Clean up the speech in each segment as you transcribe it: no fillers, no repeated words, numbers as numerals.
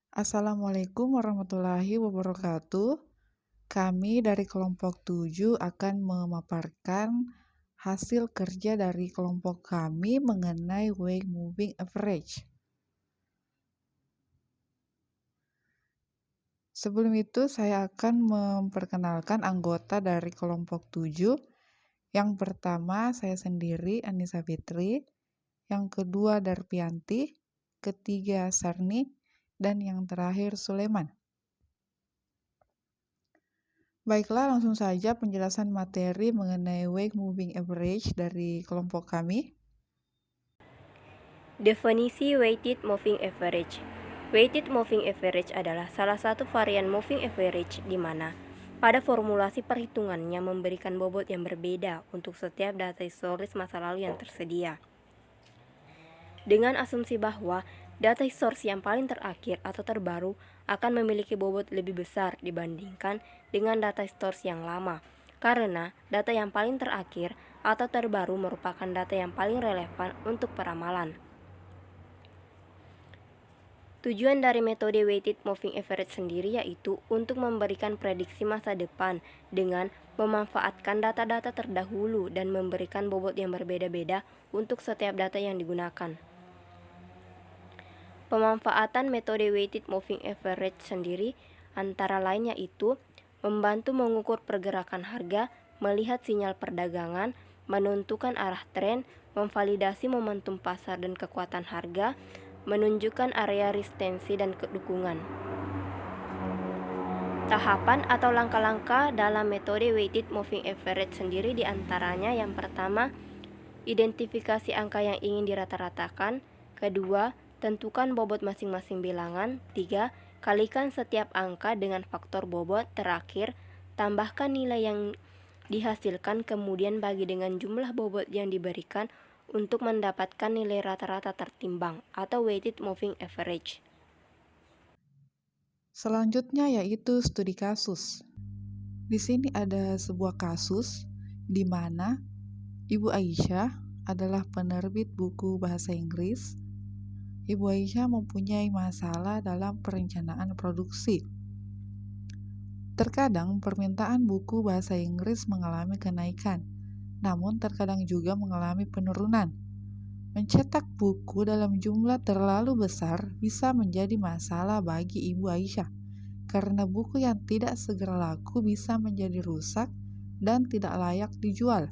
Assalamualaikum warahmatullahi wabarakatuh. Kami dari kelompok 7 akan memaparkan hasil kerja dari kelompok kami mengenai weight moving average. Sebelum itu, saya akan memperkenalkan anggota dari kelompok 7. Yang pertama, saya sendiri, Anissa Fitri. Yang kedua, Darpianti. Ketiga, Sarni. Dan yang terakhir, Suleman. Baiklah, langsung saja penjelasan materi mengenai weight moving average dari kelompok kami. Definisi weighted moving average. Weighted moving average adalah salah satu varian moving average di mana pada formulasi perhitungannya memberikan bobot yang berbeda untuk setiap data historis masa lalu yang tersedia. Dengan asumsi bahwa data historis yang paling terakhir atau terbaru akan memiliki bobot lebih besar dibandingkan dengan data historis yang lama, karena data yang paling terakhir atau terbaru merupakan data yang paling relevan untuk peramalan. Tujuan dari metode weighted moving average sendiri yaitu untuk memberikan prediksi masa depan dengan memanfaatkan data-data terdahulu dan memberikan bobot yang berbeda-beda untuk setiap data yang digunakan. Pemanfaatan metode weighted moving average sendiri antara lain yaitu membantu mengukur pergerakan harga, melihat sinyal perdagangan, menentukan arah tren, memvalidasi momentum pasar dan kekuatan harga, menunjukkan area resistensi dan kedukungan. Tahapan atau langkah-langkah dalam metode weighted moving average sendiri diantaranya yang pertama, identifikasi angka yang ingin dirata-ratakan. Kedua, tentukan bobot masing-masing bilangan. 3. Kalikan setiap angka dengan faktor bobot. Terakhir, tambahkan nilai yang dihasilkan kemudian bagi dengan jumlah bobot yang diberikan untuk mendapatkan nilai rata-rata tertimbang atau weighted moving average. Selanjutnya yaitu studi kasus. Di sini ada sebuah kasus di mana Ibu Aisyah adalah penerbit buku bahasa Inggris. Ibu Aisyah mempunyai masalah dalam perencanaan produksi. Terkadang permintaan buku bahasa Inggris mengalami kenaikan, namun terkadang juga mengalami penurunan. Mencetak buku dalam jumlah terlalu besar bisa menjadi masalah bagi Ibu Aisyah, karena buku yang tidak segera laku bisa menjadi rusak dan tidak layak dijual.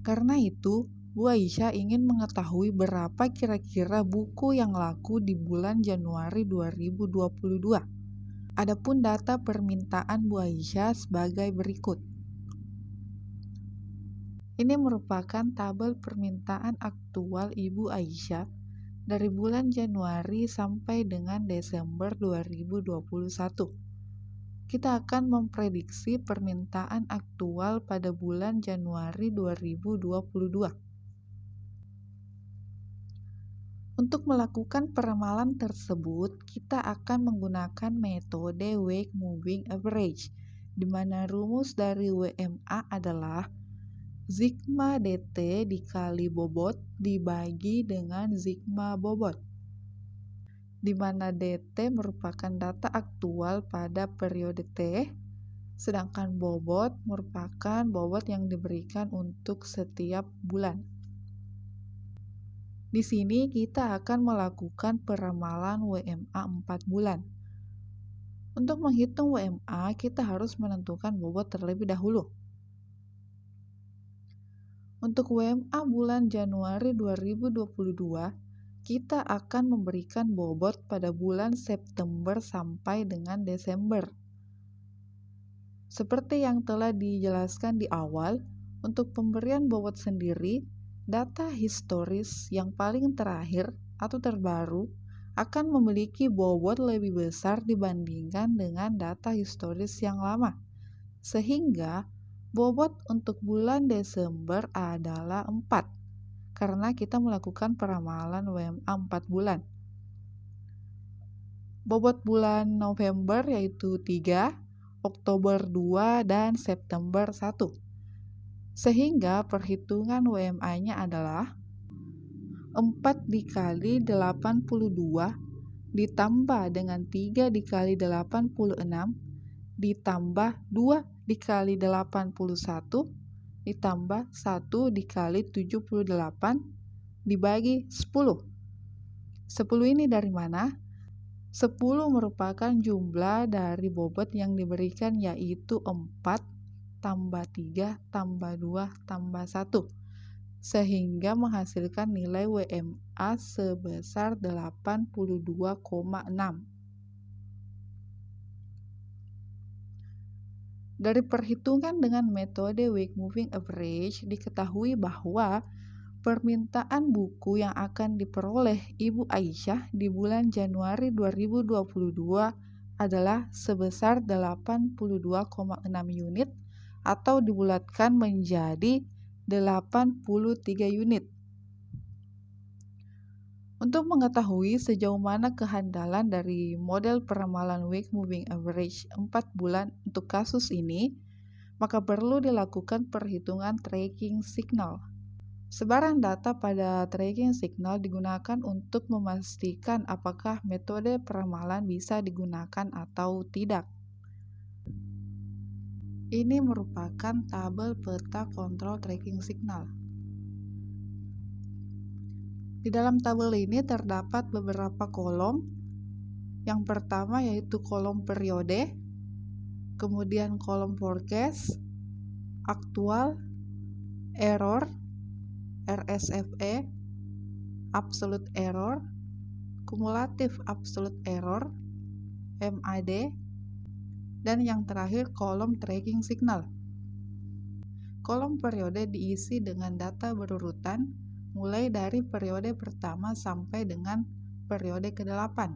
Karena itu, Bu Aisyah ingin mengetahui berapa kira-kira buku yang laku di bulan Januari 2022. Adapun data permintaan Bu Aisyah sebagai berikut. Ini merupakan tabel permintaan aktual Ibu Aisyah dari bulan Januari sampai dengan Desember 2021. Kita akan memprediksi permintaan aktual pada bulan Januari 2022. Untuk melakukan peramalan tersebut, kita akan menggunakan metode weight moving average, di mana rumus dari WMA adalah sigma DT dikali bobot dibagi dengan sigma bobot, di mana DT merupakan data aktual pada periode T, sedangkan bobot merupakan bobot yang diberikan untuk setiap bulan. Di sini kita akan melakukan peramalan WMA 4 bulan. Untuk menghitung WMA, kita harus menentukan bobot terlebih dahulu. Untuk WMA bulan Januari 2022, kita akan memberikan bobot pada bulan September sampai dengan Desember. Seperti yang telah dijelaskan di awal, untuk pemberian bobot sendiri, data historis yang paling terakhir atau terbaru akan memiliki bobot lebih besar dibandingkan dengan data historis yang lama. Sehingga bobot untuk bulan Desember adalah 4, karena kita melakukan peramalan WMA 4 bulan. Bobot bulan November yaitu 3, Oktober 2, dan September 1. Sehingga perhitungan WMA-nya adalah 4 dikali 82 ditambah dengan 3 dikali 86 ditambah 2 dikali 81 ditambah 1 dikali 78 dibagi 10. 10 ini dari mana? 10 merupakan jumlah dari bobot yang diberikan, yaitu 4 tambah 3 tambah 2 tambah 1, sehingga menghasilkan nilai WMA sebesar 82,6. Dari perhitungan dengan metode Weight Moving Average diketahui bahwa permintaan buku yang akan diperoleh Ibu Aisyah di bulan Januari 2022 adalah sebesar 82,6 unit atau dibulatkan menjadi 83 unit. Untuk mengetahui sejauh mana kehandalan dari model peramalan Weight Moving Average 4 bulan untuk kasus ini, maka perlu dilakukan perhitungan tracking signal. Sebaran data pada tracking signal digunakan untuk memastikan apakah metode peramalan bisa digunakan atau tidak. Ini merupakan tabel peta kontrol tracking signal. Di dalam tabel ini terdapat beberapa kolom. Yang pertama yaitu kolom periode, kemudian kolom forecast, aktual, error, RSFE, absolute error, kumulatif absolute error, MAD, dan yang terakhir kolom tracking signal. Kolom periode diisi dengan data berurutan mulai dari periode pertama sampai dengan periode ke-8.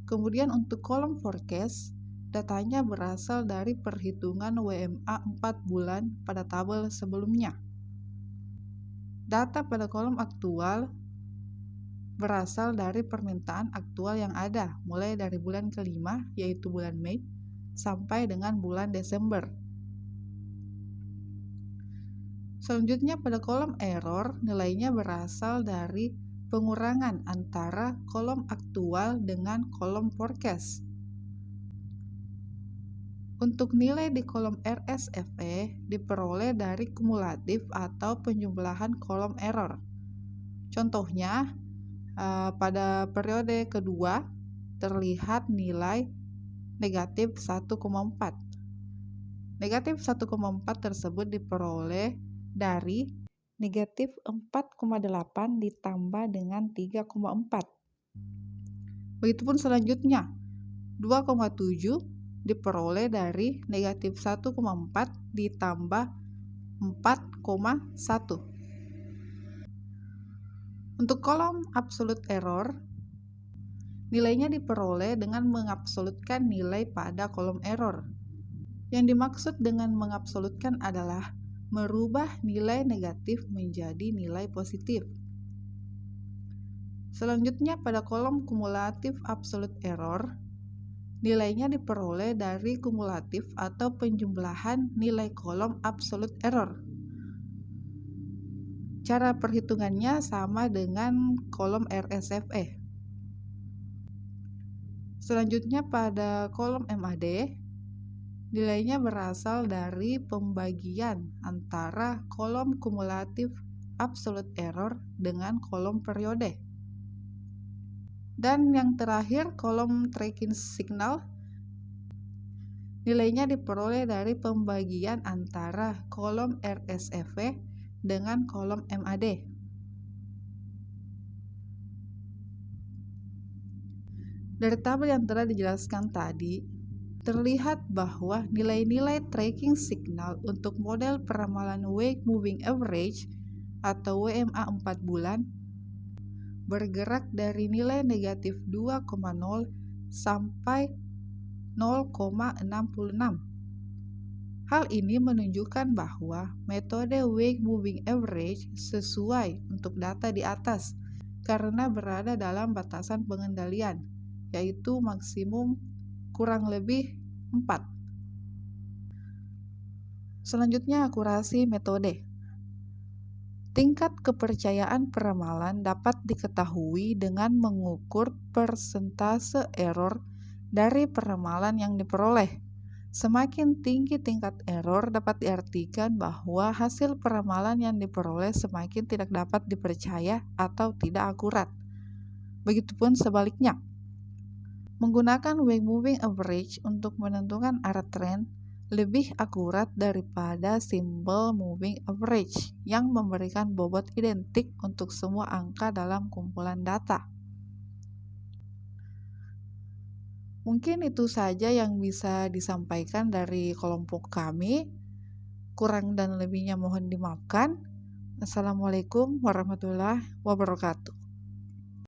Kemudian untuk kolom forecast, datanya berasal dari perhitungan WMA 4 bulan pada tabel sebelumnya. Data pada kolom aktual berasal dari permintaan aktual yang ada mulai dari bulan kelima, yaitu bulan Mei, sampai dengan bulan Desember. Selanjutnya pada kolom error, nilainya berasal dari pengurangan antara kolom aktual dengan kolom forecast. Untuk nilai di kolom RSFE diperoleh dari kumulatif atau penjumlahan kolom error. Contohnya, pada periode kedua terlihat nilai negatif 1,4. Negatif 1,4 tersebut diperoleh dari negatif 4,8 ditambah dengan 3,4. Begitupun selanjutnya, 2,7 diperoleh dari negatif 1,4 ditambah 4,1. Untuk kolom absolute error, nilainya diperoleh dengan mengabsolutkan nilai pada kolom error. Yang dimaksud dengan mengabsolutkan adalah merubah nilai negatif menjadi nilai positif. Selanjutnya pada kolom kumulatif absolute error, nilainya diperoleh dari kumulatif atau penjumlahan nilai kolom absolute error. Cara perhitungannya sama dengan kolom RSFE. Selanjutnya pada kolom MAD, nilainya berasal dari pembagian antara kolom kumulatif absolute error dengan kolom periode. Dan yang terakhir, kolom tracking signal, nilainya diperoleh dari pembagian antara kolom RSFE dengan kolom MAD. Dari tabel yang telah dijelaskan tadi, terlihat bahwa nilai-nilai tracking signal untuk model peramalan Weight Moving Average atau WMA 4 bulan bergerak dari nilai negatif 2,0 sampai 0,66. Hal ini menunjukkan bahwa metode Weight Moving Average sesuai untuk data di atas karena berada dalam batasan pengendalian, yaitu maksimum kurang lebih 4. Selanjutnya akurasi metode. Tingkat kepercayaan peramalan dapat diketahui dengan mengukur persentase error dari peramalan yang diperoleh. Semakin tinggi tingkat error dapat diartikan bahwa hasil peramalan yang diperoleh semakin tidak dapat dipercaya atau tidak akurat. Begitupun sebaliknya. Menggunakan weight moving average untuk menentukan arah tren lebih akurat daripada simbol moving average yang memberikan bobot identik untuk semua angka dalam kumpulan data. Mungkin itu saja yang bisa disampaikan dari kelompok kami. Kurang dan lebihnya mohon dimaafkan. Assalamualaikum warahmatullahi wabarakatuh.